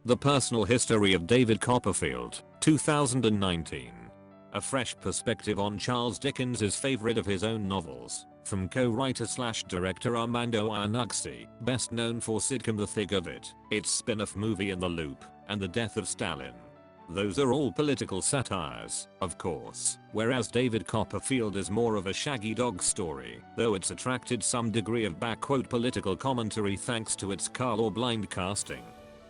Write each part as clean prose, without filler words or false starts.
The Personal History of David Copperfield, 2019. A fresh perspective on Charles Dickens' favorite of his own novels, from co-writer/director Armando Iannucci, best known for sitcom The Thick of It, its spin-off movie In the Loop, and The Death of Stalin. Those are all political satires, of course, whereas David Copperfield is more of a shaggy dog story, though it's attracted some degree of political commentary thanks to its colourblind casting.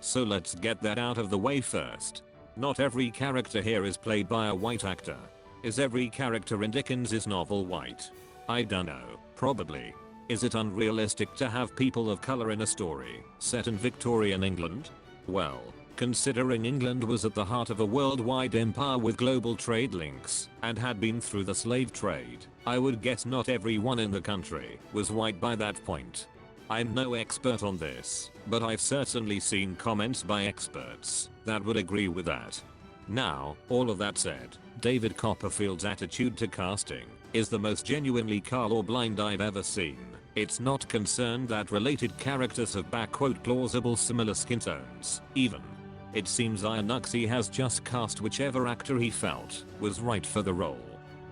So let's get that out of the way first. Not every character here is played by a white actor. Is every character in Dickens' novel white? I dunno, probably. Is it unrealistic to have people of colour in a story set in Victorian England? Well, considering England was at the heart of a worldwide empire with global trade links and had been through the slave trade, I would guess not everyone in the country was white by that point. I'm no expert on this, but I've certainly seen comments by experts that would agree with that. Now, all of that said, David Copperfield's attitude to casting is the most genuinely colourblind I've ever seen. It's not concerned that related characters have plausible similar skin tones, even. It seems Iannucci has just cast whichever actor he felt was right for the role.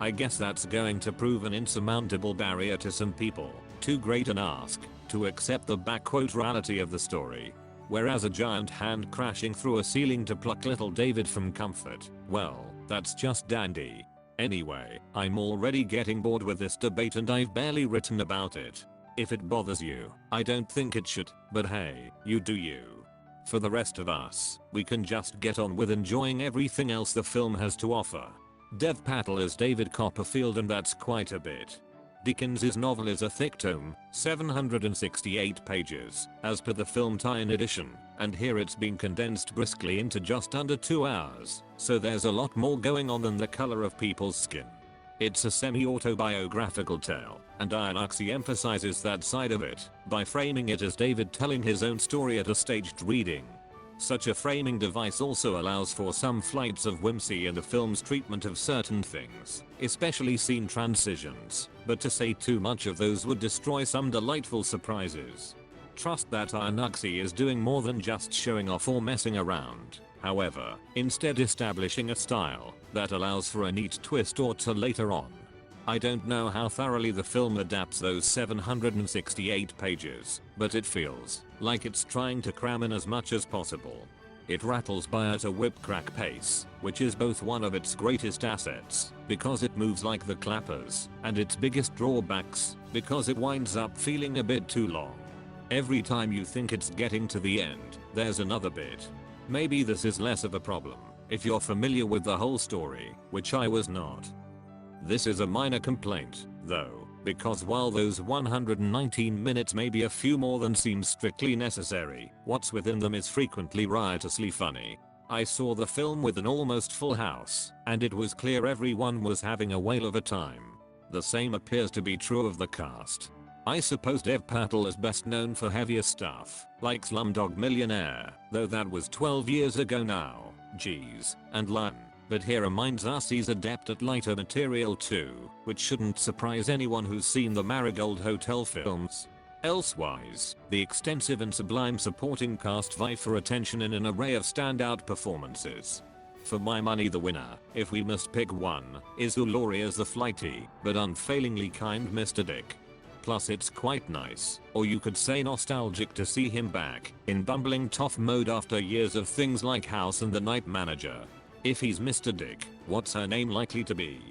I guess that's going to prove an insurmountable barrier to some people, too great an ask, to accept the reality of the story. Whereas a giant hand crashing through a ceiling to pluck little David from comfort, well, that's just dandy. Anyway, I'm already getting bored with this debate and I've barely written about it. If it bothers you, I don't think it should, but hey, you do you. For the rest of us, we can just get on with enjoying everything else the film has to offer. Dev Patel is David Copperfield and that's quite a bit. Dickens' novel is a thick tome, 768 pages, as per the film tie-in edition, and here it's been condensed briskly into just under 2 hours, so there's a lot more going on than the color of people's skin. It's a semi-autobiographical tale, and Iannucci emphasizes that side of it by framing it as David telling his own story at a staged reading. Such a framing device also allows for some flights of whimsy in the film's treatment of certain things, especially scene transitions, but to say too much of those would destroy some delightful surprises. Trust that Iannucci is doing more than just showing off or messing around, however, instead establishing a style that allows for a neat twist or two later on. I don't know how thoroughly the film adapts those 768 pages, but it feels like it's trying to cram in as much as possible. It rattles by at a whip-crack pace, which is both one of its greatest assets, because it moves like the clappers, and its biggest drawbacks, because it winds up feeling a bit too long. Every time you think it's getting to the end, there's another bit. Maybe this is less of a problem if you're familiar with the whole story, which I was not. This is a minor complaint, though, because while those 119 minutes may be a few more than seems strictly necessary, what's within them is frequently riotously funny. I saw the film with an almost full house, and it was clear everyone was having a whale of a time. The same appears to be true of the cast. I suppose Dev Patel is best known for heavier stuff, like Slumdog Millionaire, though that was 12 years ago now, geez, and Lun. But he reminds us he's adept at lighter material too, which shouldn't surprise anyone who's seen the Marigold Hotel films. Elsewise, the extensive and sublime supporting cast vie for attention in an array of standout performances. For my money the winner, if we must pick one, is Uloria's the flighty, but unfailingly kind Mr. Dick. Plus it's quite nice, or you could say nostalgic to see him back, in bumbling tough mode after years of things like House and The Night Manager. If he's Mr. Dick, what's her name likely to be?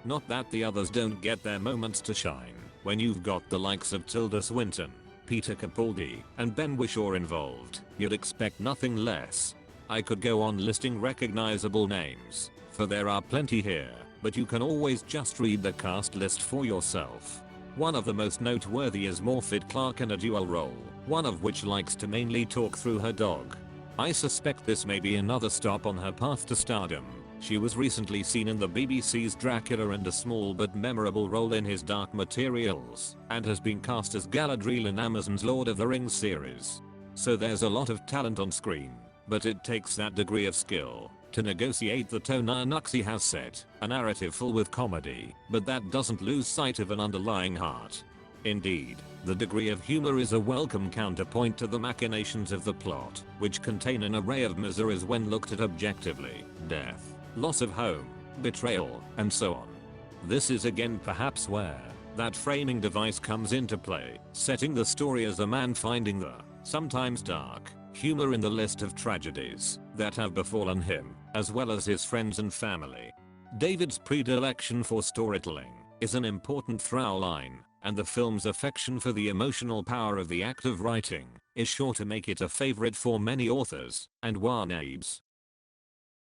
Not that the others don't get their moments to shine, when you've got the likes of Tilda Swinton, Peter Capaldi, and Ben Whishaw involved, you'd expect nothing less. I could go on listing recognizable names, for there are plenty here, but you can always just read the cast list for yourself. One of the most noteworthy is Morfydd Clark in a dual role, one of which likes to mainly talk through her dog. I suspect this may be another stop on her path to stardom. She was recently seen in the BBC's Dracula and a small but memorable role in his Dark Materials, and has been cast as Galadriel in Amazon's Lord of the Rings series. So there's a lot of talent on screen, but it takes that degree of skill to negotiate the tone Iannucci has set, a narrative full with comedy, but that doesn't lose sight of an underlying heart. Indeed, the degree of humor is a welcome counterpoint to the machinations of the plot, which contain an array of miseries when looked at objectively: death, loss of home, betrayal, and so on. This is again perhaps where that framing device comes into play, setting the story as a man finding the, sometimes dark, humor in the list of tragedies that have befallen him, as well as his friends and family. David's predilection for storytelling is an important through line, and the film's affection for the emotional power of the act of writing is sure to make it a favorite for many authors, and Warnabes